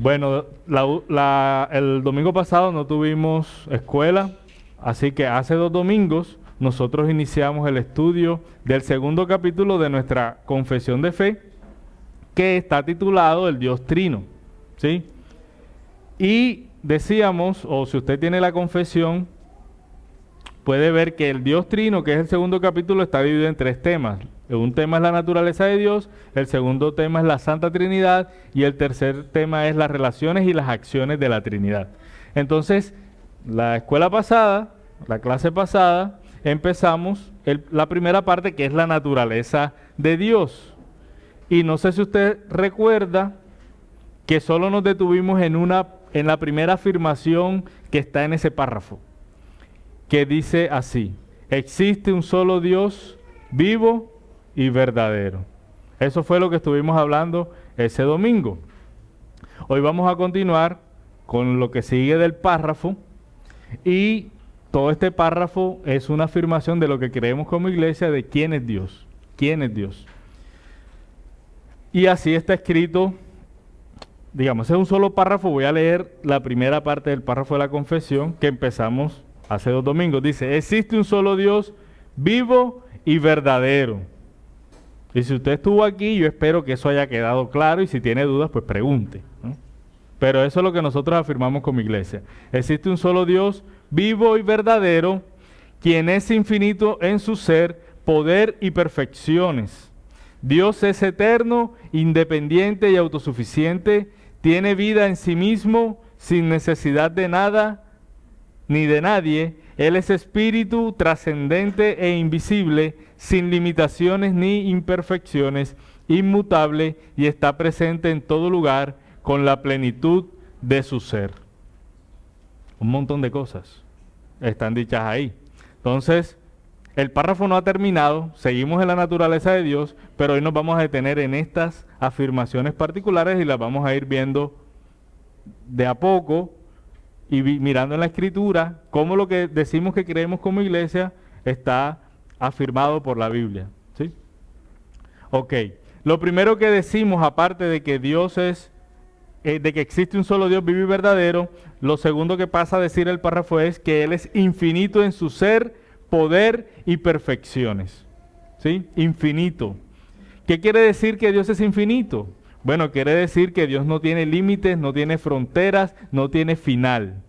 Bueno, el domingo pasado no tuvimos escuela, así que hace 2 domingos nosotros iniciamos el estudio del segundo capítulo de nuestra confesión de fe, que está titulado El Dios Trino, ¿sí? Y decíamos, o si usted tiene la confesión, puede ver que el Dios Trino, que es el segundo capítulo, está dividido en 3 temas. Un tema es la naturaleza de Dios, el segundo tema es la Santa Trinidad y el tercer tema es las relaciones y las acciones de la Trinidad. Entonces, la escuela pasada, la clase pasada, empezamos la primera parte, que es la naturaleza de Dios. Y no sé si usted recuerda que solo nos detuvimos en la primera afirmación que está en ese párrafo, que dice así: existe un solo Dios vivo y verdadero. Eso fue lo que estuvimos hablando ese domingo. Hoy vamos a continuar con lo que sigue del párrafo, y todo este párrafo es una afirmación de lo que creemos como iglesia de quién es Dios. ¿Quién es Dios? Y así está escrito, digamos, es un solo párrafo. Voy a leer la primera parte del párrafo de la confesión que empezamos hace 2 domingos. Dice: existe un solo Dios vivo y verdadero. Y si usted estuvo aquí, yo espero que eso haya quedado claro, y si tiene dudas, pues pregunte, ¿no? Pero eso es lo que nosotros afirmamos como iglesia. Existe un solo Dios vivo y verdadero, quien es infinito en su ser, poder y perfecciones. Dios es eterno, independiente y autosuficiente, tiene vida en sí mismo, sin necesidad de nada ni de nadie. Él es espíritu trascendente e invisible, sin limitaciones ni imperfecciones, inmutable, y está presente en todo lugar con la plenitud de su ser. Un montón de cosas están dichas ahí. Entonces, el párrafo no ha terminado, seguimos en la naturaleza de Dios, pero hoy nos vamos a detener en estas afirmaciones particulares y las vamos a ir viendo de a poco, y mirando en la Escritura cómo lo que decimos que creemos como iglesia está afirmado por la Biblia, ¿sí? Ok, lo primero que decimos, aparte de que Dios es, de que existe un solo Dios vivo y verdadero, lo segundo que pasa a decir el párrafo es que Él es infinito en su ser, poder y perfecciones, ¿sí? Infinito. ¿Qué quiere decir que Dios es infinito? Bueno, quiere decir que Dios no tiene límites, no tiene fronteras, no tiene final.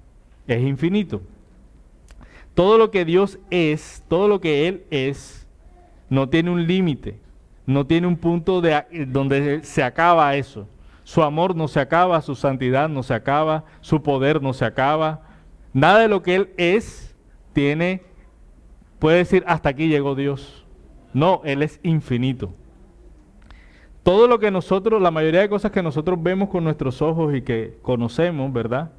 Es infinito. Todo lo que Dios es, todo lo que Él es, no tiene un límite, no tiene un punto donde se acaba eso. Su amor no se acaba, su santidad no se acaba, su poder no se acaba. Nada de lo que Él es puede decir hasta aquí llegó Dios. No, Él es infinito. Todo lo que la mayoría de cosas que nosotros vemos con nuestros ojos y que conocemos, ¿verdad?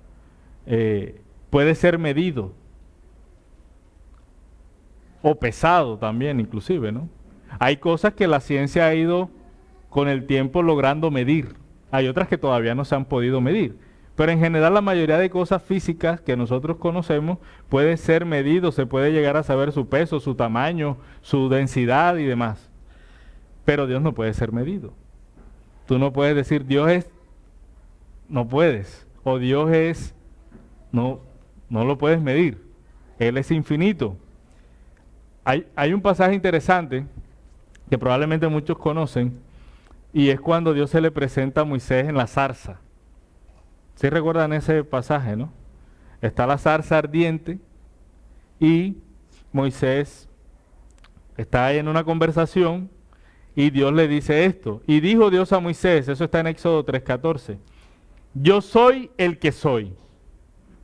Puede ser medido. O pesado también, inclusive, ¿no? Hay cosas que la ciencia ha ido con el tiempo logrando medir. Hay otras que todavía no se han podido medir. Pero en general la mayoría de cosas físicas que nosotros conocemos pueden ser medidos, se puede llegar a saber su peso, su tamaño, su densidad y demás. Pero Dios no puede ser medido. Tú no puedes decir Dios es, no puedes. O Dios es, no lo puedes medir. Él es infinito. Hay un pasaje interesante que probablemente muchos conocen, y es cuando Dios se le presenta a Moisés en la zarza. ¿Sí recuerdan ese pasaje, no? Está la zarza ardiente y Moisés está ahí en una conversación y Dios le dice esto. Y dijo Dios a Moisés, eso está en Éxodo 3:14, yo soy el que soy.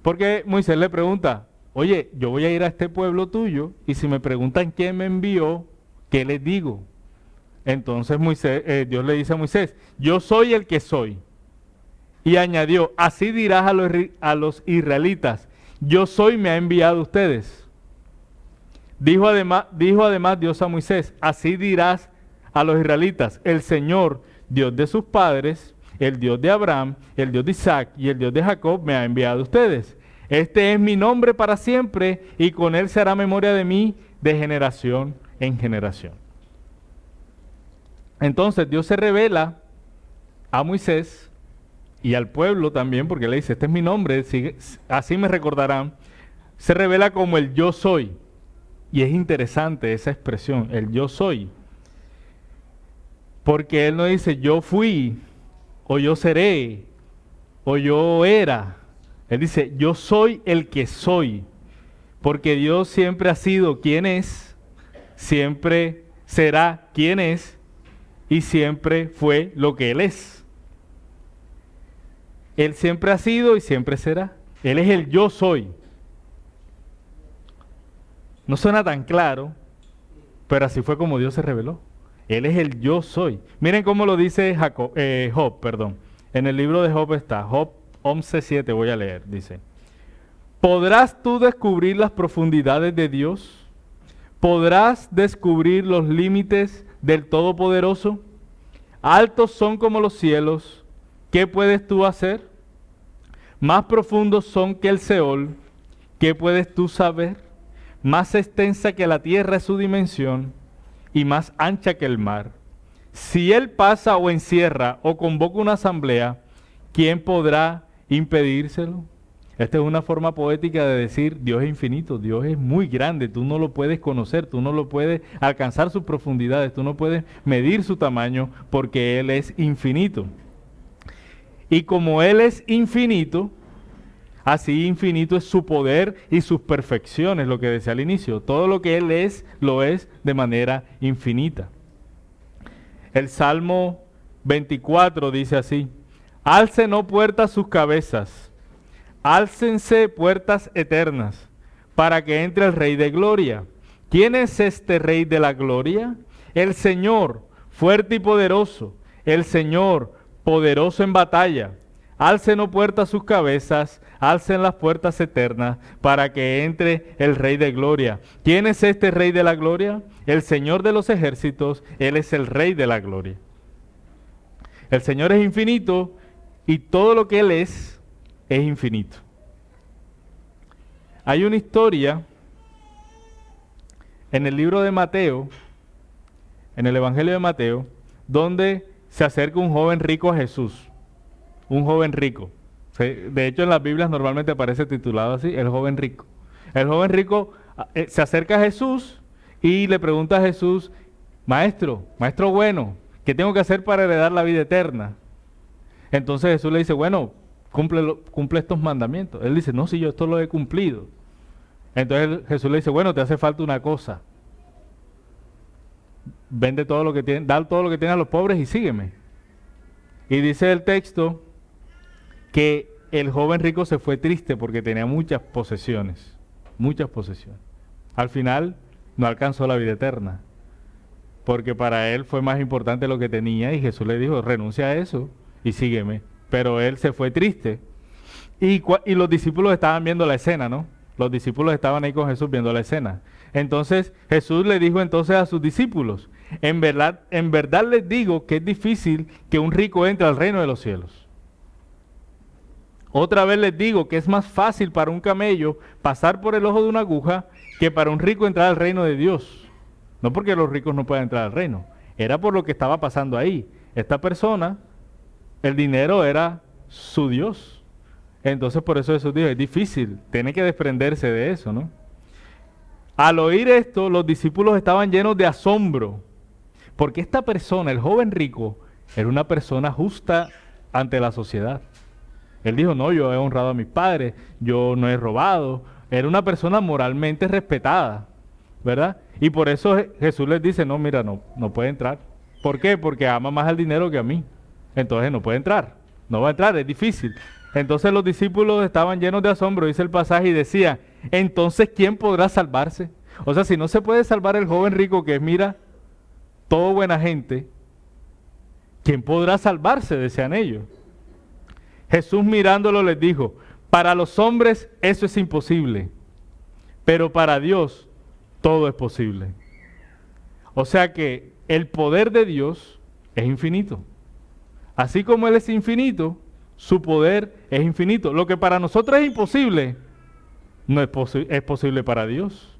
Porque Moisés le pregunta, oye, yo voy a ir a este pueblo tuyo y si me preguntan quién me envió, ¿qué les digo? Entonces Dios le dice a Moisés, yo soy el que soy. Y añadió, así dirás a los israelitas, yo soy, me ha enviado a ustedes. Dijo además Dios a Moisés, así dirás a los israelitas, el Señor, Dios de sus padres, el Dios de Abraham, el Dios de Isaac y el Dios de Jacob me ha enviado a ustedes. Este es mi nombre para siempre y con él se hará memoria de mí de generación en generación. Entonces Dios se revela a Moisés y al pueblo también, porque le dice, este es mi nombre, así me recordarán, se revela como el yo soy. Y es interesante esa expresión, el yo soy. Porque Él no dice yo fui, o yo seré, o yo era. Él dice yo soy el que soy. Porque Dios siempre ha sido quien es, siempre será quien es, y siempre fue lo que Él es. Él siempre ha sido y siempre será. Él es el yo soy. No suena tan claro, pero así fue como Dios se reveló. Él es el yo soy. Miren cómo lo dice Job, perdón. En el libro de Job está, Job 11:7 voy a leer, dice. ¿Podrás tú descubrir las profundidades de Dios? ¿Podrás descubrir los límites del Todopoderoso? Altos son como los cielos. ¿Qué puedes tú hacer? Más profundos son que el Seol. ¿Qué puedes tú saber? Más extensa que la tierra es su dimensión y más ancha que el mar. Si Él pasa o encierra o convoca una asamblea, ¿quién podrá impedírselo? Esta es una forma poética de decir Dios es infinito, Dios es muy grande, tú no lo puedes conocer, tú no lo puedes alcanzar sus profundidades, tú no puedes medir su tamaño porque Él es infinito. Y como Él es infinito, así infinito es su poder y sus perfecciones, lo que decía al inicio. Todo lo que Él es, lo es de manera infinita. El Salmo 24 dice así, alcen oh puertas sus cabezas, álcense puertas eternas, para que entre el Rey de Gloria. ¿Quién es este Rey de la Gloria? El Señor, fuerte y poderoso, el Señor, poderoso en batalla. Alcen oh puertas sus cabezas, alcen las puertas eternas, para que entre el Rey de Gloria. ¿Quién es este Rey de la Gloria? El Señor de los ejércitos, Él es el Rey de la Gloria. El Señor es infinito y todo lo que Él es infinito. Hay una historia en el libro de Mateo, en el Evangelio de Mateo, donde se acerca un joven rico a Jesús. Un joven rico. De hecho, en las Biblias normalmente aparece titulado así, el joven rico. El joven rico se acerca a Jesús y le pregunta a Jesús, maestro bueno, ¿qué tengo que hacer para heredar la vida eterna? Entonces Jesús le dice, bueno, cumple estos mandamientos. Él dice, no, si yo esto lo he cumplido. Entonces Jesús le dice, bueno, te hace falta una cosa. Vende todo lo que tienes, da todo lo que tienes a los pobres y sígueme. Y dice el texto que el joven rico se fue triste porque tenía muchas posesiones. Muchas posesiones. Al final no alcanzó la vida eterna. Porque para él fue más importante lo que tenía y Jesús le dijo, renuncia a eso y sígueme. Pero él se fue triste. Y los discípulos estaban viendo la escena, ¿no? Los discípulos estaban ahí con Jesús viendo la escena. Entonces Jesús le dijo entonces a sus discípulos, en verdad les digo que es difícil que un rico entre al reino de los cielos. Otra vez les digo que es más fácil para un camello pasar por el ojo de una aguja que para un rico entrar al reino de Dios. No porque los ricos no puedan entrar al reino, era por lo que estaba pasando ahí. Esta persona, el dinero era su Dios. Entonces por eso Jesús dijo, es difícil, tiene que desprenderse de eso, ¿no? Al oír esto, los discípulos estaban llenos de asombro, porque esta persona, el joven rico, era una persona justa ante la sociedad. Él dijo, no, yo he honrado a mis padres, yo no he robado. Era una persona moralmente respetada, ¿verdad? Y por eso Jesús les dice, no, mira, no puede entrar. ¿Por qué? Porque ama más el dinero que a mí. Entonces no puede entrar, no va a entrar, es difícil. Entonces los discípulos estaban llenos de asombro, dice el pasaje, y decía, entonces ¿quién podrá salvarse? O sea, si no se puede salvar el joven rico que es, mira, todo buena gente, ¿quién podrá salvarse? Decían ellos. Jesús mirándolo les dijo, para los hombres eso es imposible, pero para Dios todo es posible. O sea que el poder de Dios es infinito. Así como Él es infinito, su poder es infinito. Lo que para nosotros es imposible, no es, es posible para Dios.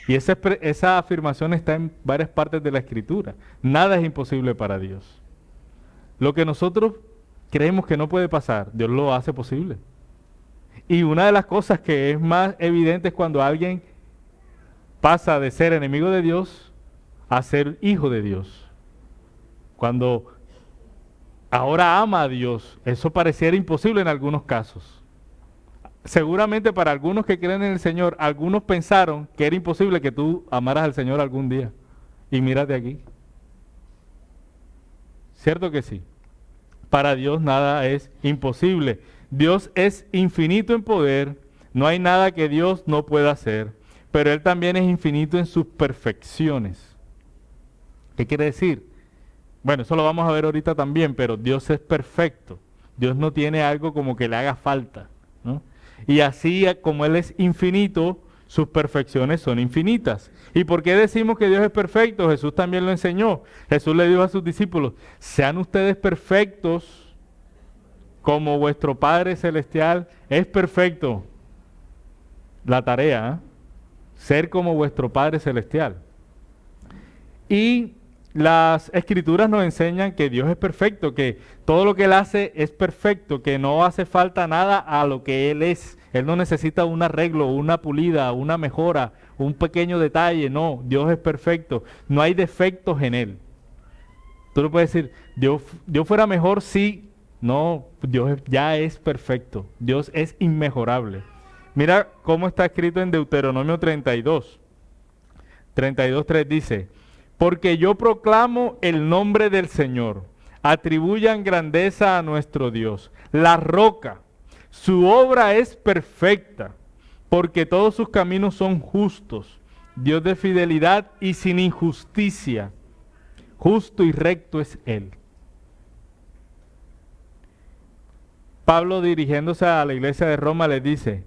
Y esa afirmación está en varias partes de la Escritura. Nada es imposible para Dios. Lo que nosotros creemos que no puede pasar, Dios lo hace posible. Y una de las cosas que es más evidente es cuando alguien pasa de ser enemigo de Dios a ser hijo de Dios. Cuando ahora ama a Dios, eso pareciera imposible en algunos casos. Seguramente para algunos que creen en el Señor, algunos pensaron que era imposible que tú amaras al Señor algún día. Y mírate aquí. ¿Cierto que sí? Para Dios nada es imposible. Dios es infinito en poder, no hay nada que Dios no pueda hacer, pero Él también es infinito en sus perfecciones. ¿Qué quiere decir? Bueno, eso lo vamos a ver ahorita también, pero Dios es perfecto. Dios no tiene algo como que le haga falta, ¿no? Y así como Él es infinito, sus perfecciones son infinitas. ¿Y por qué decimos que Dios es perfecto? Jesús también lo enseñó. Jesús le dijo a sus discípulos, sean ustedes perfectos como vuestro Padre Celestial es perfecto. La tarea, ¿eh? Ser como vuestro Padre Celestial. Y las Escrituras nos enseñan que Dios es perfecto, que todo lo que Él hace es perfecto, que no hace falta nada a lo que Él es. Él no necesita un arreglo, una pulida, una mejora, un pequeño detalle. No, Dios es perfecto. No hay defectos en Él. Tú no puedes decir, Dios fuera mejor si... No, Dios ya es perfecto. Dios es inmejorable. Mira cómo está escrito en Deuteronomio 32. 32:3 dice, porque yo proclamo el nombre del Señor. Atribuyan grandeza a nuestro Dios. La roca, su obra es perfecta, porque todos sus caminos son justos. Dios de fidelidad y sin injusticia. Justo y recto es Él. Pablo, dirigiéndose a la iglesia de Roma, les dice,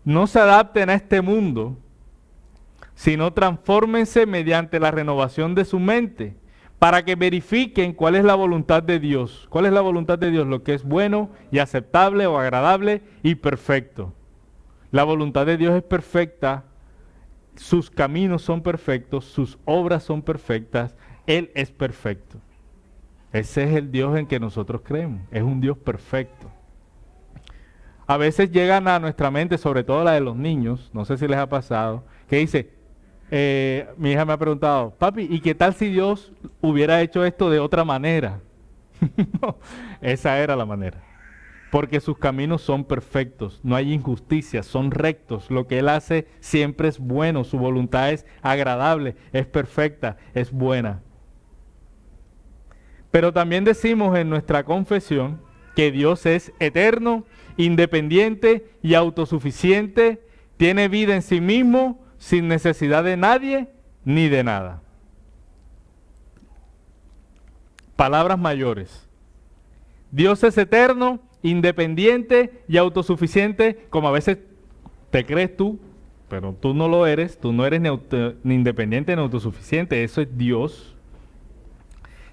no se adapten a este mundo, sino transfórmense mediante la renovación de su mente, para que verifiquen cuál es la voluntad de Dios. ¿Cuál es la voluntad de Dios? Lo que es bueno y aceptable o agradable y perfecto. La voluntad de Dios es perfecta, sus caminos son perfectos, sus obras son perfectas, Él es perfecto. Ese es el Dios en que nosotros creemos, es un Dios perfecto. A veces llegan a nuestra mente, sobre todo la de los niños, no sé si les ha pasado, que dice, mi hija me ha preguntado, papi, ¿y qué tal si Dios hubiera hecho esto de otra manera? No, esa era la manera. Porque sus caminos son perfectos, no hay injusticia, son rectos. Lo que Él hace siempre es bueno, su voluntad es agradable, es perfecta, es buena. Pero también decimos en nuestra confesión que Dios es eterno, independiente y autosuficiente, tiene vida en sí mismo, sin necesidad de nadie ni de nada. Palabras mayores. Dios es eterno, independiente y autosuficiente, como a veces te crees tú, pero tú no lo eres, tú no eres ni independiente ni autosuficiente, eso es Dios.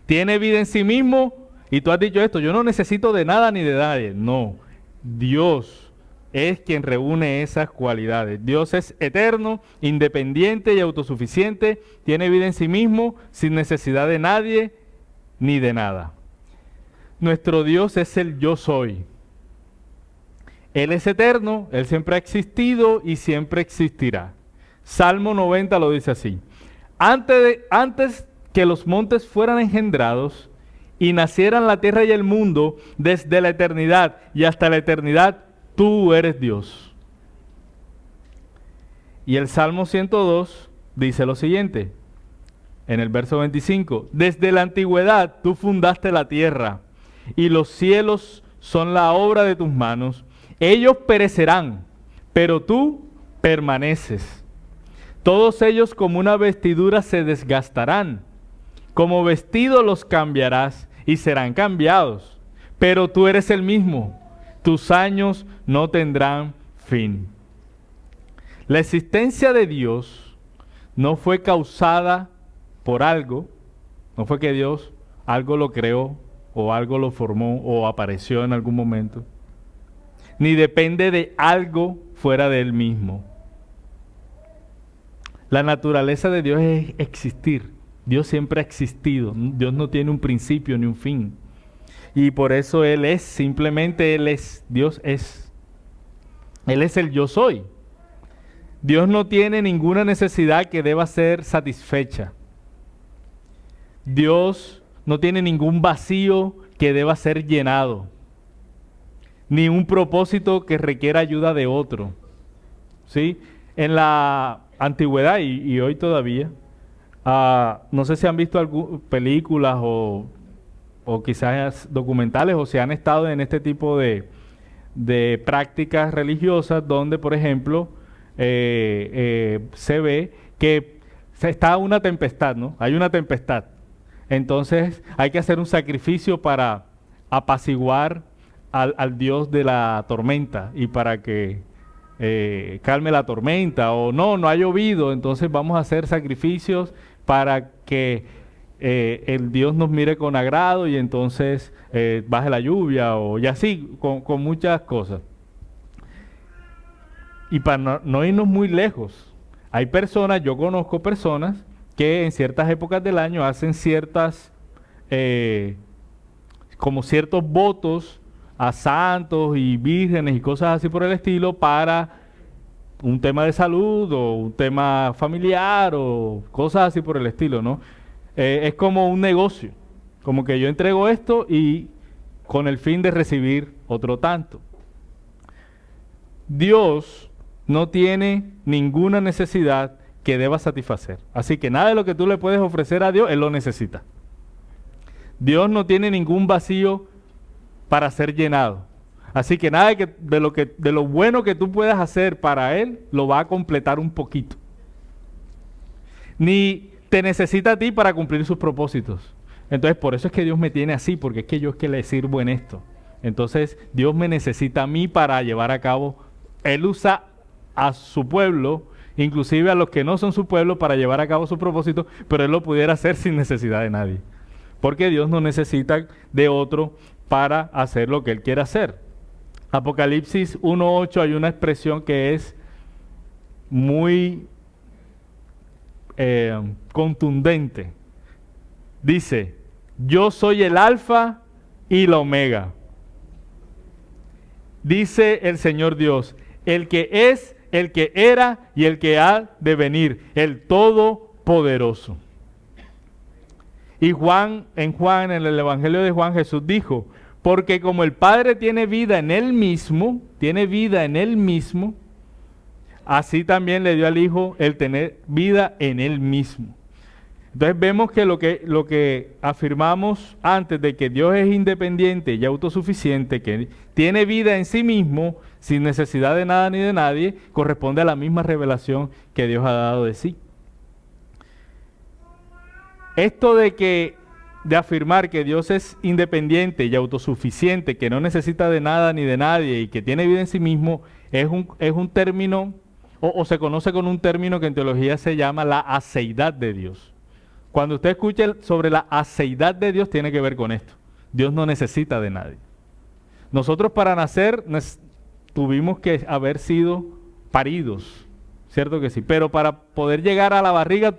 Tiene vida en sí mismo y tú has dicho esto, yo no necesito de nada ni de nadie. No, Dios es quien reúne esas cualidades. Dios es eterno, independiente y autosuficiente, tiene vida en sí mismo, sin necesidad de nadie ni de nada. Nuestro Dios es el yo soy. Él es eterno, Él siempre ha existido y siempre existirá. Salmo 90 lo dice así. Antes que los montes fueran engendrados y nacieran la tierra y el mundo, desde la eternidad y hasta la eternidad, tú eres Dios. Y el Salmo 102 dice lo siguiente, en el verso 25, desde la antigüedad tú fundaste la tierra y los cielos son la obra de tus manos. Ellos perecerán, pero tú permaneces. Todos ellos como una vestidura se desgastarán, como vestido los cambiarás y serán cambiados, pero tú eres el mismo, tus años no tendrán fin. La existencia de Dios no fue causada por algo, no fue que Dios algo lo creó o algo lo formó o apareció en algún momento, ni depende de algo fuera de Él mismo. La naturaleza de Dios es existir. Dios siempre ha existido. Dios no tiene un principio ni un fin. y por eso Él es, simplemente Él es, Dios es. Él es el yo soy. Dios no tiene ninguna necesidad que deba ser satisfecha. Dios no tiene ningún vacío que deba ser llenado, ni un propósito que requiera ayuda de otro. ¿Sí? En la antigüedad y hoy todavía, no sé si han visto películas o quizás documentales o si han estado en este tipo de prácticas religiosas donde, por ejemplo, se ve que está una tempestad, ¿no? Hay una tempestad. Entonces hay que hacer un sacrificio para apaciguar al Dios de la tormenta y para que calme la tormenta, o no ha llovido, entonces vamos a hacer sacrificios para que el Dios nos mire con agrado y entonces baje la lluvia, y así, con muchas cosas. Y para no irnos muy lejos, hay personas, yo conozco personas que en ciertas épocas del año hacen como ciertos votos a santos y vírgenes y cosas así por el estilo para un tema de salud o un tema familiar o cosas así por el estilo, ¿no? Es como un negocio, como que yo entrego esto y con el fin de recibir otro tanto. Dios no tiene ninguna necesidad que deba satisfacer. Así que nada de lo que tú le puedes ofrecer a Dios, Él lo necesita. Dios no tiene ningún vacío para ser llenado. Así que nada de lo bueno que tú puedas hacer para Él, lo va a completar un poquito. Ni te necesita a ti para cumplir sus propósitos. Entonces, por eso es que Dios me tiene así, porque es que yo es que le sirvo en esto. Entonces, Dios me necesita a mí para llevar a cabo. Él usa a su pueblo, inclusive a los que no son su pueblo, para llevar a cabo su propósito, pero Él lo pudiera hacer sin necesidad de nadie. Porque Dios no necesita de otro para hacer lo que Él quiere hacer. Apocalipsis 1:8 hay una expresión que es muy contundente. Dice, yo soy el alfa y la omega. Dice el Señor Dios, el que es, el que era y el que ha de venir, el Todopoderoso. Y en el Evangelio de Juan, Jesús dijo, porque como el Padre tiene vida en Él mismo, así también le dio al Hijo el tener vida en Él mismo. Entonces vemos que lo que afirmamos antes de que Dios es independiente y autosuficiente, que tiene vida en sí mismo, sin necesidad de nada ni de nadie, corresponde a la misma revelación que Dios ha dado de sí. Esto de afirmar que Dios es independiente y autosuficiente, que no necesita de nada ni de nadie y que tiene vida en sí mismo, es un término, o se conoce con un término que en teología se llama la aceidad de Dios. Cuando usted escuche sobre la aceidad de Dios, tiene que ver con esto. Dios no necesita de nadie. Nosotros para nacer tuvimos que haber sido paridos, ¿cierto que sí? Pero para poder llegar a la barriga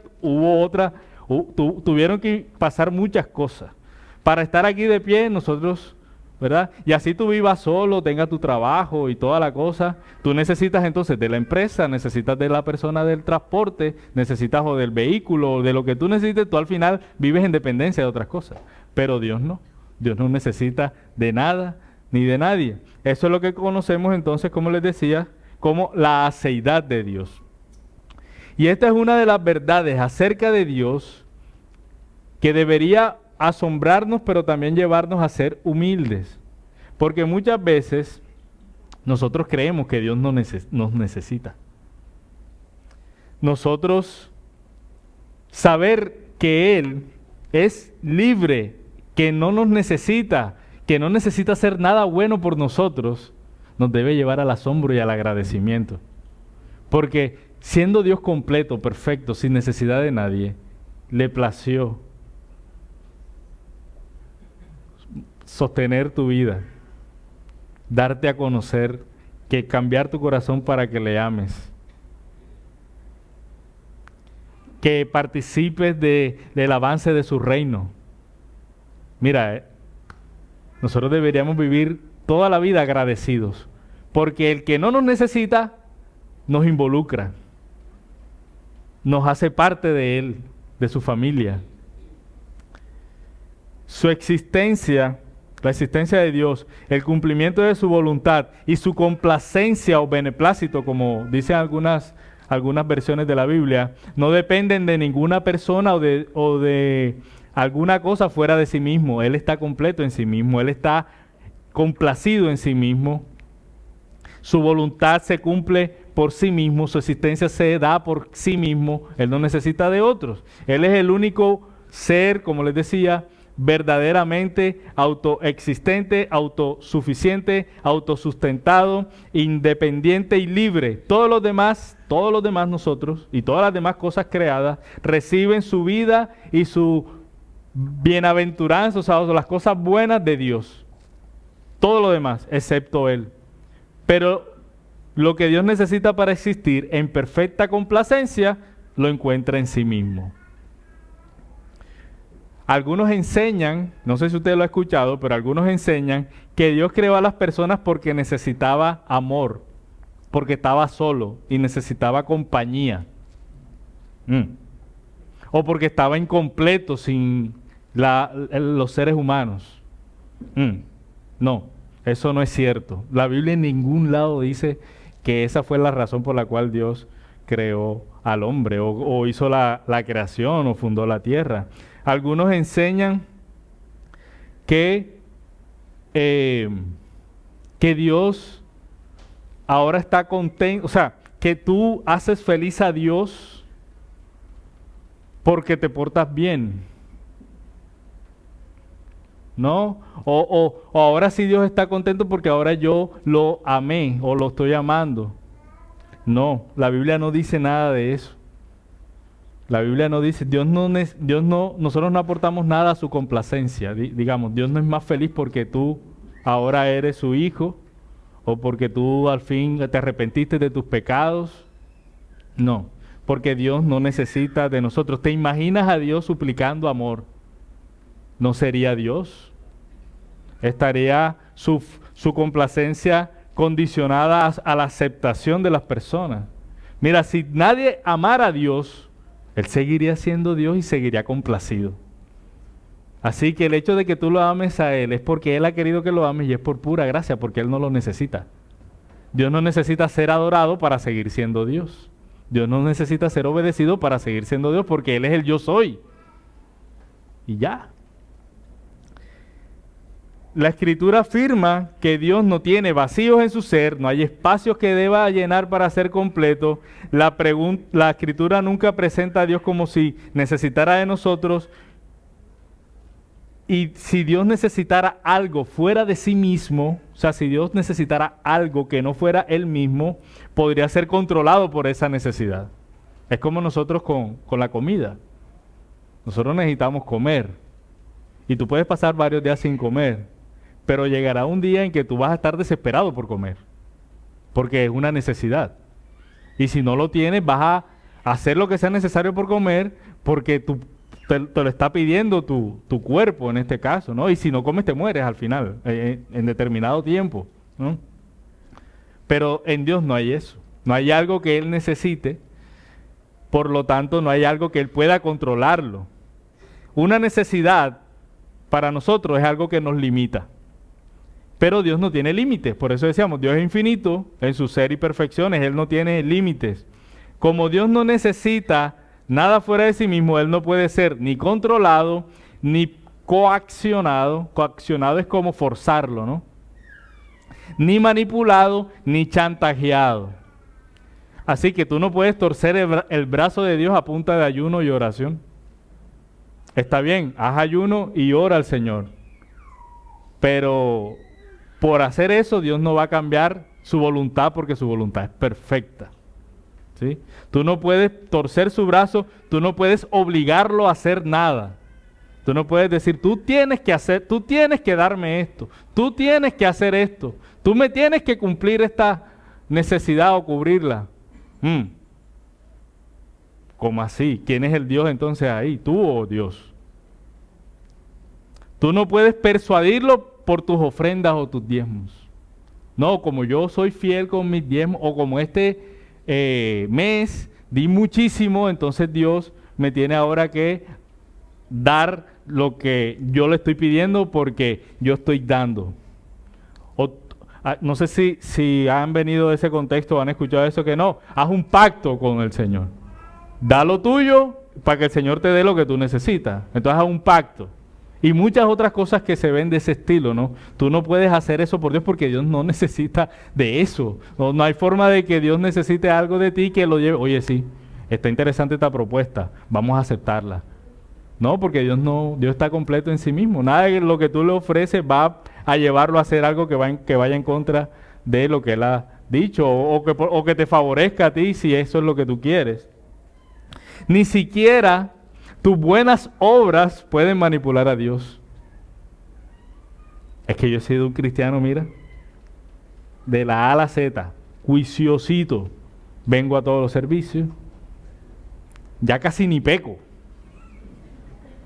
tuvieron que pasar muchas cosas. Para estar aquí de pie, nosotros, ¿verdad? Y así tú vivas solo, tengas tu trabajo y toda la cosa. Tú necesitas entonces de la empresa, necesitas de la persona del transporte, necesitas o del vehículo, o de lo que tú necesites. Tú al final vives en dependencia de otras cosas. Pero Dios no. Dios no necesita de nada ni de nadie. Eso es lo que conocemos entonces, como les decía, como la aceidad de Dios. Y esta es una de las verdades acerca de Dios que debería asombrarnos, pero también llevarnos a ser humildes. Porque muchas veces nosotros creemos que Dios nos necesita. Nosotros saber que Él es libre, que no nos necesita, que no necesita hacer nada bueno por nosotros, nos debe llevar al asombro y al agradecimiento. Porque siendo Dios completo, perfecto, sin necesidad de nadie, le plació sostener tu vida, darte a conocer, que cambiar tu corazón para que le ames, que participes del avance de su reino. Mira, Nosotros deberíamos vivir toda la vida agradecidos, porque el que no nos necesita, nos involucra, nos hace parte de Él, de su familia. Su existencia, la existencia de Dios, el cumplimiento de su voluntad y su complacencia o beneplácito, como dicen algunas versiones de la Biblia, no dependen de ninguna persona o de alguna cosa fuera de sí mismo. Él está completo en sí mismo, Él está complacido en sí mismo. Su voluntad se cumple por sí mismo, su existencia se da por sí mismo, Él no necesita de otros. Él es el único ser, como les decía, verdaderamente autoexistente, autosuficiente, autosustentado, independiente y libre. Todos los demás nosotros y todas las demás cosas creadas reciben su vida y su bienaventuranza, o sea, las cosas buenas de Dios. Todo lo demás, excepto Él. Pero lo que Dios necesita para existir en perfecta complacencia, lo encuentra en sí mismo. Algunos enseñan, no sé si usted lo ha escuchado, pero algunos enseñan que Dios creó a las personas porque necesitaba amor, porque estaba solo y necesitaba compañía. O porque estaba incompleto sin los seres humanos. No, eso no es cierto. La Biblia en ningún lado dice que esa fue la razón por la cual Dios creó al hombre o hizo la creación o fundó la tierra. Algunos enseñan que Dios ahora está contento, o sea, que tú haces feliz a Dios porque te portas bien, ¿no? O ahora sí Dios está contento porque ahora yo lo amé o lo estoy amando. No, la Biblia no dice nada de eso. La Biblia no dice, nosotros no aportamos nada a su complacencia. Digamos, Dios no es más feliz porque tú ahora eres su hijo o porque tú al fin te arrepentiste de tus pecados. No, porque Dios no necesita de nosotros. ¿Te imaginas a Dios suplicando amor? ¿No sería Dios? Estaría su complacencia condicionada a la aceptación de las personas. Mira, si nadie amara a Dios, Él seguiría siendo Dios y seguiría complacido. Así que el hecho de que tú lo ames a Él es porque Él ha querido que lo ames y es por pura gracia, porque Él no lo necesita. Dios no necesita ser adorado para seguir siendo Dios. Dios no necesita ser obedecido para seguir siendo Dios, porque Él es el yo soy. Y ya. La Escritura afirma que Dios no tiene vacíos en su ser, no hay espacios que deba llenar para ser completo. La Escritura nunca presenta a Dios como si necesitara de nosotros. Y si Dios necesitara algo fuera de sí mismo, o sea, si Dios necesitara algo que no fuera Él mismo, podría ser controlado por esa necesidad. Es como nosotros con la comida. Nosotros necesitamos comer. Y tú puedes pasar varios días sin comer. Pero llegará un día en que tú vas a estar desesperado por comer, porque es una necesidad. Y si no lo tienes, vas a hacer lo que sea necesario por comer, porque te lo está pidiendo tu cuerpo en este caso, ¿no? Y si no comes, te mueres al final, en determinado tiempo, ¿no? Pero en Dios no hay eso. No hay algo que Él necesite, por lo tanto, no hay algo que Él pueda controlarlo. Una necesidad para nosotros es algo que nos limita. Pero Dios no tiene límites, por eso decíamos, Dios es infinito en su ser y perfecciones, Él no tiene límites. Como Dios no necesita nada fuera de sí mismo, Él no puede ser ni controlado, ni coaccionado. Coaccionado es como forzarlo, ¿no? Ni manipulado, ni chantajeado. Así que tú no puedes torcer el brazo de Dios a punta de ayuno y oración. Está bien, haz ayuno y ora al Señor. Pero por hacer eso, Dios no va a cambiar su voluntad porque su voluntad es perfecta. ¿Sí? Tú no puedes torcer su brazo, tú no puedes obligarlo a hacer nada. Tú no puedes decir, tú tienes que darme esto, tú tienes que hacer esto, tú me tienes que cumplir esta necesidad o cubrirla. ¿Cómo así? ¿Quién es el Dios entonces ahí? ¿Tú o Dios? Tú no puedes persuadirlo por tus ofrendas o tus diezmos. No, como yo soy fiel con mis diezmos, o como este mes di muchísimo, entonces Dios me tiene ahora que dar lo que yo le estoy pidiendo porque yo estoy dando. No sé si han venido de ese contexto o han escuchado eso, que no, haz un pacto con el Señor. Da lo tuyo para que el Señor te dé lo que tú necesitas. Entonces haz un pacto. Y muchas otras cosas que se ven de ese estilo, ¿no? Tú no puedes hacer eso por Dios porque Dios no necesita de eso. No hay forma de que Dios necesite algo de ti que lo lleve. Oye, sí, está interesante esta propuesta, vamos a aceptarla. No, porque Dios está completo en sí mismo. Nada de lo que tú le ofreces va a llevarlo a hacer algo que vaya en contra de lo que Él ha dicho o que te favorezca a ti si eso es lo que tú quieres. Ni siquiera tus buenas obras pueden manipular a Dios. Es que yo he sido un cristiano, mira, de la A a la Z, juiciosito. Vengo a todos los servicios. Ya casi ni peco.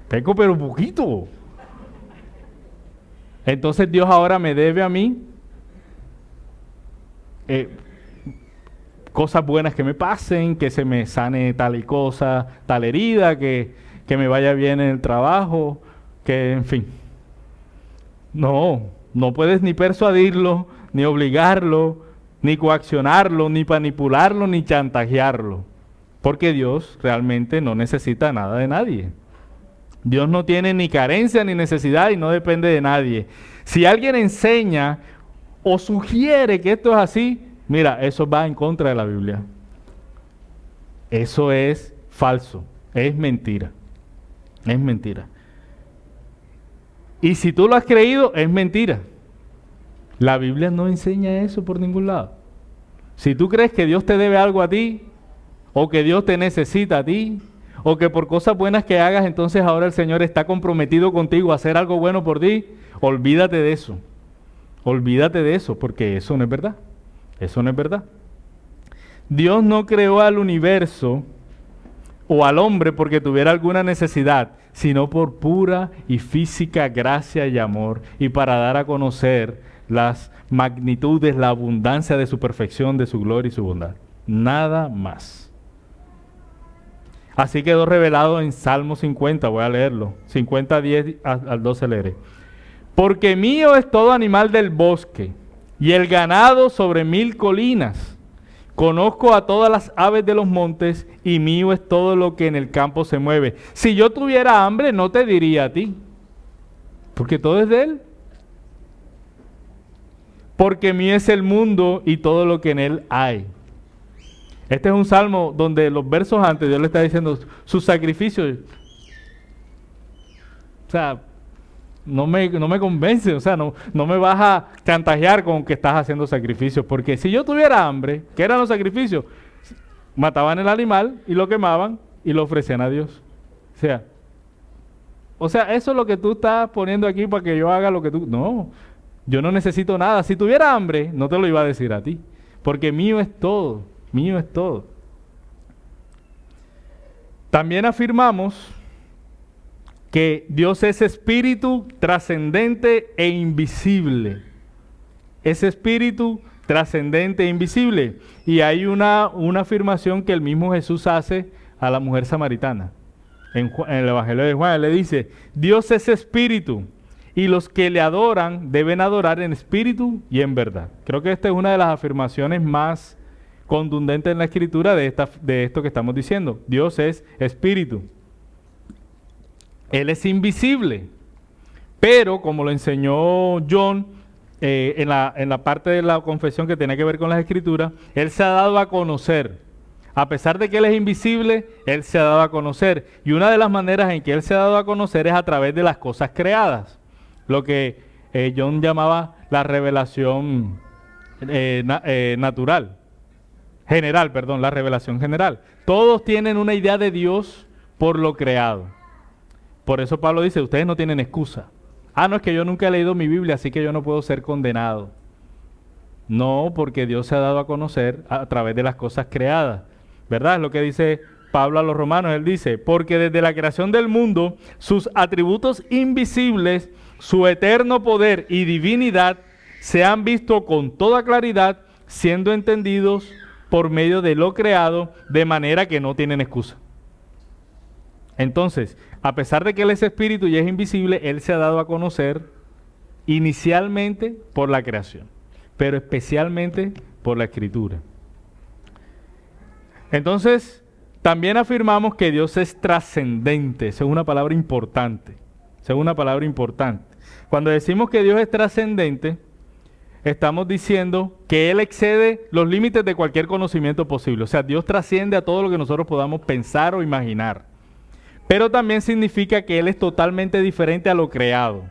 Peco pero poquito. Entonces Dios ahora me debe a mí cosas buenas que me pasen, que se me sane tal y cosa, tal herida, que me vaya bien en el trabajo, que en fin. No puedes ni persuadirlo, ni obligarlo, ni coaccionarlo, ni manipularlo, ni chantajearlo. Porque Dios realmente no necesita nada de nadie. Dios no tiene ni carencia ni necesidad y no depende de nadie. Si alguien enseña o sugiere que esto es así, mira, eso va en contra de la Biblia. Eso es falso, es mentira. Es mentira. Y si tú lo has creído, es mentira. La Biblia no enseña eso por ningún lado. Si tú crees que Dios te debe algo a ti, o que Dios te necesita a ti, o que por cosas buenas que hagas, entonces ahora el Señor está comprometido contigo a hacer algo bueno por ti, olvídate de eso. Olvídate de eso, porque eso no es verdad. Eso no es verdad. Dios no creó al universo o al hombre porque tuviera alguna necesidad, sino por pura y física gracia y amor, y para dar a conocer las magnitudes, la abundancia de su perfección, de su gloria y su bondad. Nada más. Así quedó revelado en Salmo 50, voy a leerlo, 50, 10 al 12 leeré. Porque mío es todo animal del bosque, y el ganado sobre 1000 colinas. Conozco a todas las aves de los montes, y mío es todo lo que en el campo se mueve. Si yo tuviera hambre, no te diría a ti, porque todo es de Él. Porque mío es el mundo y todo lo que en él hay. Este es un salmo donde los versos antes Dios le está diciendo sus sacrificios. O sea, no me convence, o sea, no me vas a chantajear con que estás haciendo sacrificios, porque si yo tuviera hambre, ¿qué eran los sacrificios? Mataban el animal y lo quemaban y lo ofrecían a Dios. O sea, eso es lo que tú estás poniendo aquí para que yo haga lo que tú... No, yo no necesito nada. Si tuviera hambre, no te lo iba a decir a ti, porque mío es todo, mío es todo. También afirmamos que Dios es espíritu trascendente e invisible. Es espíritu trascendente e invisible. Y hay una afirmación que el mismo Jesús hace a la mujer samaritana. En el Evangelio de Juan, él le dice, Dios es espíritu y los que le adoran deben adorar en espíritu y en verdad. Creo que esta es una de las afirmaciones más contundentes en la Escritura de esto que estamos diciendo. Dios es espíritu. Él es invisible, pero como lo enseñó John en la parte de la confesión que tiene que ver con las Escrituras, Él se ha dado a conocer. A pesar de que Él es invisible, Él se ha dado a conocer. Y una de las maneras en que Él se ha dado a conocer es a través de las cosas creadas. Lo que John llamaba la revelación la revelación general. Todos tienen una idea de Dios por lo creado. Por eso Pablo dice, ustedes no tienen excusa. No, es que yo nunca he leído mi Biblia, así que yo no puedo ser condenado. No, porque Dios se ha dado a conocer a través de las cosas creadas. ¿Verdad? Es lo que dice Pablo a los romanos. Él dice, porque desde la creación del mundo, sus atributos invisibles, Su eterno poder y divinidad se han visto con toda claridad, siendo entendidos por medio de lo creado, de manera que no tienen excusa. Entonces, a pesar de que Él es espíritu y es invisible, Él se ha dado a conocer inicialmente por la creación, pero especialmente por la Escritura. Entonces, también afirmamos que Dios es trascendente. Esa es una palabra importante. Esa es una palabra importante. Cuando decimos que Dios es trascendente, estamos diciendo que Él excede los límites de cualquier conocimiento posible. O sea, Dios trasciende a todo lo que nosotros podamos pensar o imaginar. Pero también significa que Él es totalmente diferente a lo creado.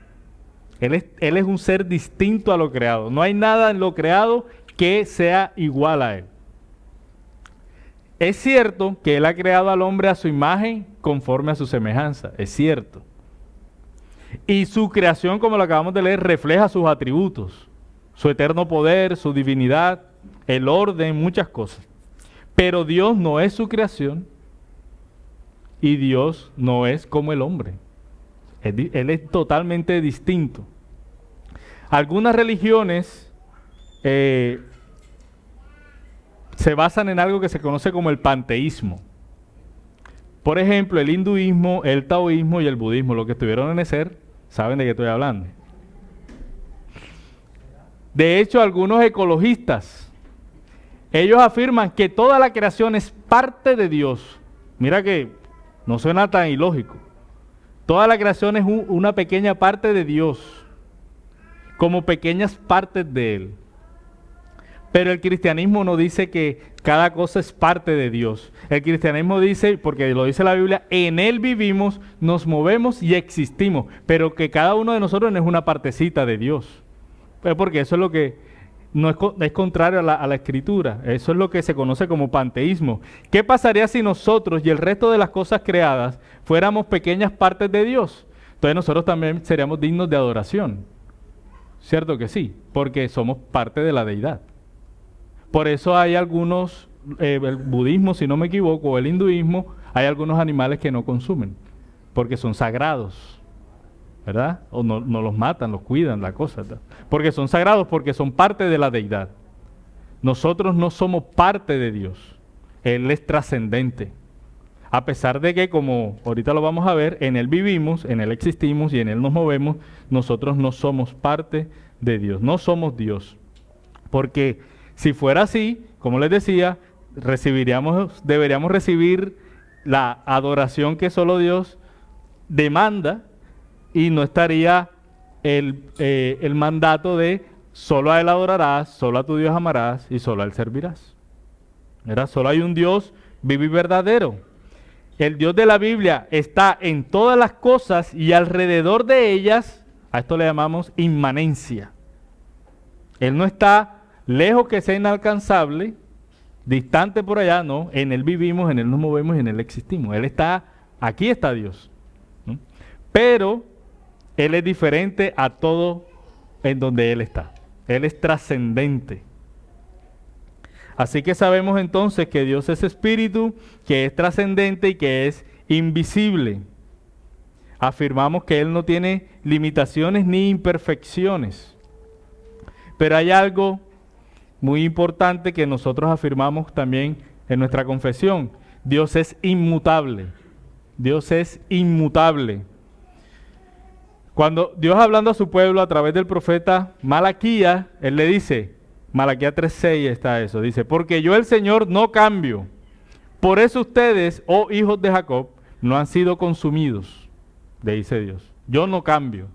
Él es un ser distinto a lo creado. No hay nada en lo creado que sea igual a Él. Es cierto que Él ha creado al hombre a su imagen conforme a su semejanza. Es cierto. Y su creación, como lo acabamos de leer, refleja sus atributos. Su eterno poder, su divinidad, el orden, muchas cosas. Pero Dios no es su creación y Dios no es como el hombre. Él es totalmente distinto. Algunas religiones se basan en algo que se conoce como el panteísmo. Por ejemplo, el hinduismo, el taoísmo y el budismo, los que estuvieron en ESER, saben de qué estoy hablando. De hecho, algunos ecologistas, ellos afirman que toda la creación es parte de Dios. Mira que no suena tan ilógico. Toda la creación es una pequeña parte de Dios, como pequeñas partes de Él. Pero el cristianismo no dice que cada cosa es parte de Dios. El cristianismo dice, porque lo dice la Biblia, en Él vivimos, nos movemos y existimos, pero que cada uno de nosotros no es una partecita de Dios. Pues porque eso es lo que no es contrario a la Escritura. Eso es lo que se conoce como panteísmo. ¿Qué pasaría si nosotros y el resto de las cosas creadas fuéramos pequeñas partes de Dios? Entonces nosotros también seríamos dignos de adoración. ¿Cierto que sí? Porque somos parte de la deidad. Por eso hay algunos, el budismo, si no me equivoco, o el hinduismo, hay algunos animales que no consumen, porque son sagrados, ¿verdad? O no los matan, los cuidan, la cosa, ¿verdad? Porque son sagrados, porque son parte de la deidad. Nosotros no somos parte de Dios. Él es trascendente. A pesar de que, como ahorita lo vamos a ver, en Él vivimos, en Él existimos y en Él nos movemos, nosotros no somos parte de Dios, no somos Dios. Porque si fuera así, como les decía, deberíamos recibir la adoración que solo Dios demanda y no estaría el mandato de solo a Él adorarás, solo a tu Dios amarás y solo a Él servirás. ¿Verdad? Solo hay un Dios vivo y verdadero. El Dios de la Biblia está en todas las cosas y alrededor de ellas, a esto le llamamos inmanencia. Él no está lejos que sea inalcanzable, distante por allá, no. En Él vivimos, en Él nos movemos y en Él existimos. Él está, aquí está Dios. ¿No? Pero Él es diferente a todo en donde Él está. Él es trascendente. Así que sabemos entonces que Dios es espíritu, que es trascendente y que es invisible. Afirmamos que Él no tiene limitaciones ni imperfecciones. Pero hay algo muy importante que nosotros afirmamos también en nuestra confesión. Dios es inmutable. Dios es inmutable. Cuando Dios hablando a su pueblo a través del profeta Malaquías, Él le dice, Malaquías 3:6 está eso, dice, porque yo el Señor no cambio. Por eso ustedes, oh hijos de Jacob, no han sido consumidos, dice Dios. Yo no cambio.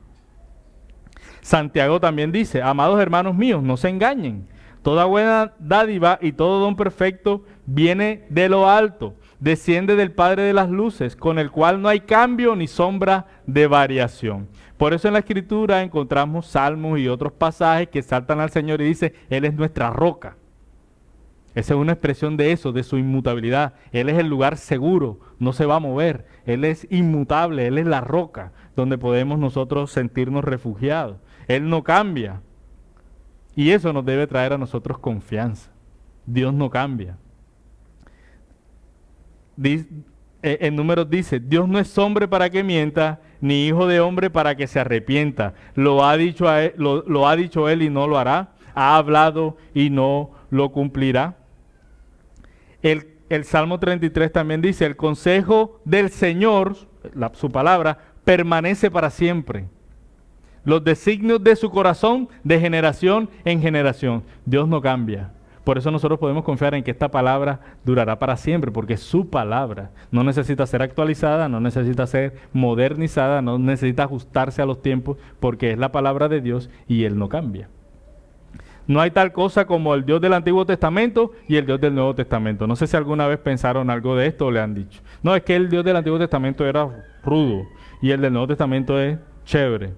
Santiago también dice, amados hermanos míos, no se engañen. Toda buena dádiva y todo don perfecto viene de lo alto, desciende del Padre de las luces, con el cual no hay cambio ni sombra de variación. Por eso en la Escritura encontramos salmos y otros pasajes que exaltan al Señor y dice, Él es nuestra roca. Esa es una expresión de eso, de su inmutabilidad. Él es el lugar seguro, no se va a mover. Él es inmutable, Él es la roca donde podemos nosotros sentirnos refugiados. Él no cambia. Y eso nos debe traer a nosotros confianza. Dios no cambia. en Números dice, Dios no es hombre para que mienta, ni hijo de hombre para que se arrepienta. Lo ha dicho él y no lo hará. Ha hablado y no lo cumplirá. El Salmo 33 también dice, el consejo del Señor, su palabra, permanece para siempre. Los designios de su corazón de generación en generación. Dios no cambia. Por eso nosotros podemos confiar en que esta palabra durará para siempre, porque es su palabra. No necesita ser actualizada, no necesita ser modernizada, no necesita ajustarse a los tiempos, porque es la palabra de Dios y Él no cambia. No hay tal cosa como el Dios del Antiguo Testamento y el Dios del Nuevo Testamento. No sé si alguna vez pensaron algo de esto o le han dicho. No, es que el Dios del Antiguo Testamento era rudo y el del Nuevo Testamento es chévere.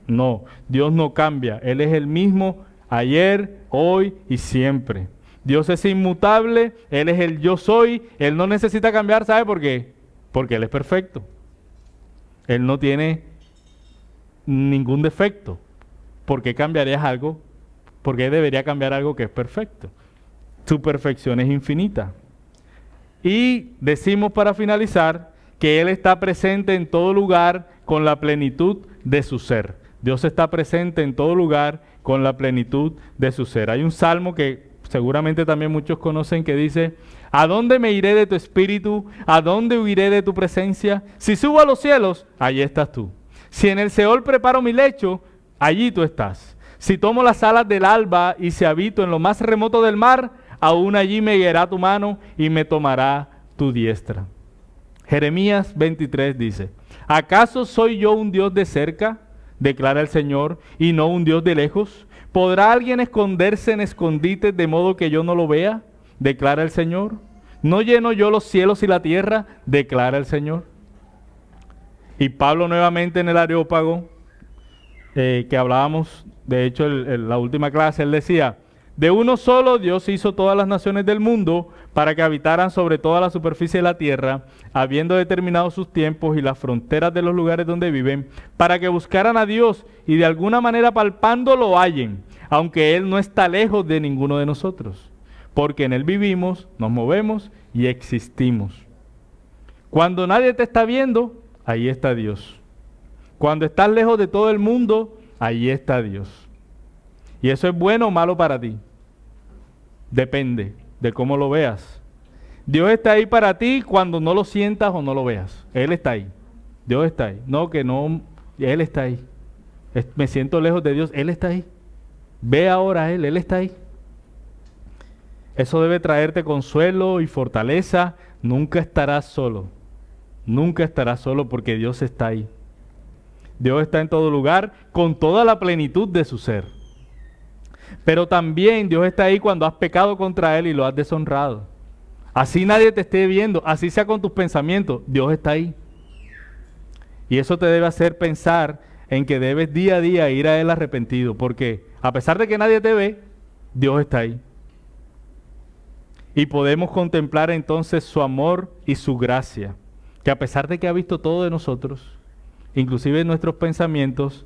No, Dios no cambia. Él es el mismo ayer, hoy y siempre. Dios es inmutable, Él es el yo soy. Él no necesita cambiar, ¿sabe por qué? Porque Él es perfecto. Él no tiene ningún defecto. ¿Por qué cambiarías algo? ¿Por qué debería cambiar algo que es perfecto? Su perfección es infinita. Y decimos para finalizar que Él está presente en todo lugar con la plenitud de su ser. Dios está presente en todo lugar con la plenitud de su ser. Hay un salmo que seguramente también muchos conocen que dice, ¿a dónde me iré de tu espíritu? ¿A dónde huiré de tu presencia? Si subo a los cielos, allí estás tú. Si en el Seol preparo mi lecho, allí tú estás. Si tomo las alas del alba y si habito en lo más remoto del mar, aún allí me guiará tu mano y me tomará tu diestra. Jeremías 23 dice, ¿acaso soy yo un Dios de cerca? Declara el Señor, y no un Dios de lejos. ¿Podrá alguien esconderse en escondites de modo que yo no lo vea? Declara el Señor. ¿No lleno yo los cielos y la tierra? Declara el Señor. Y Pablo nuevamente en el Areópago, que hablábamos, de hecho en la última clase, él decía, de uno solo Dios hizo todas las naciones del mundo para que habitaran sobre toda la superficie de la tierra, habiendo determinado sus tiempos y las fronteras de los lugares donde viven, para que buscaran a Dios y de alguna manera palpando lo hallen, aunque Él no está lejos de ninguno de nosotros, porque en Él vivimos, nos movemos y existimos. Cuando nadie te está viendo, ahí está Dios. Cuando estás lejos de todo el mundo, ahí está Dios. ¿Y eso es bueno o malo para ti? Depende de cómo lo veas. Dios está ahí para ti cuando no lo sientas o no lo veas. Él está ahí. Dios está ahí. No, que no. Él está ahí. Me siento lejos de Dios. Él está ahí. Ve ahora a Él. Él está ahí. Eso debe traerte consuelo y fortaleza. Nunca estarás solo. Nunca estarás solo porque Dios está ahí. Dios está en todo lugar con toda la plenitud de su ser. Pero también Dios está ahí cuando has pecado contra Él y lo has deshonrado. Así nadie te esté viendo, así sea con tus pensamientos, Dios está ahí. Y eso te debe hacer pensar en que debes día a día ir a Él arrepentido, porque a pesar de que nadie te ve, Dios está ahí. Y podemos contemplar entonces su amor y su gracia, que a pesar de que ha visto todo de nosotros, inclusive nuestros pensamientos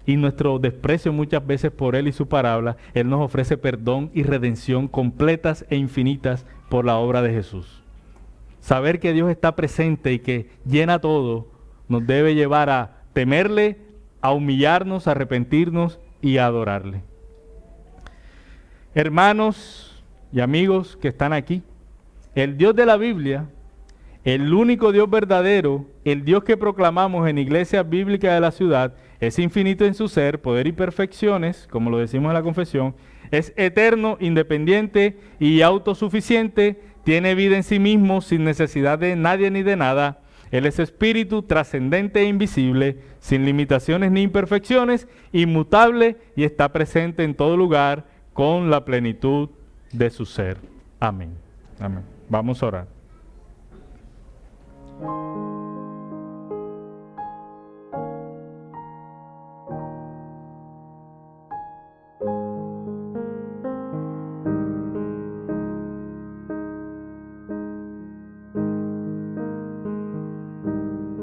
y nuestro desprecio muchas veces por Él y su palabra, Él nos ofrece perdón y redención completas e infinitas por la obra de Jesús. Saber que Dios está presente y que llena todo, nos debe llevar a temerle, a humillarnos, a arrepentirnos y a adorarle. Hermanos y amigos que están aquí, el Dios de la Biblia, el único Dios verdadero, el Dios que proclamamos en Iglesia Bíblica de la Ciudad, es infinito en su ser, poder y perfecciones, como lo decimos en la confesión, es eterno, independiente y autosuficiente, tiene vida en sí mismo, sin necesidad de nadie ni de nada. Él es espíritu trascendente e invisible, sin limitaciones ni imperfecciones, inmutable y está presente en todo lugar con la plenitud de su ser. Amén. Amén. Vamos a orar.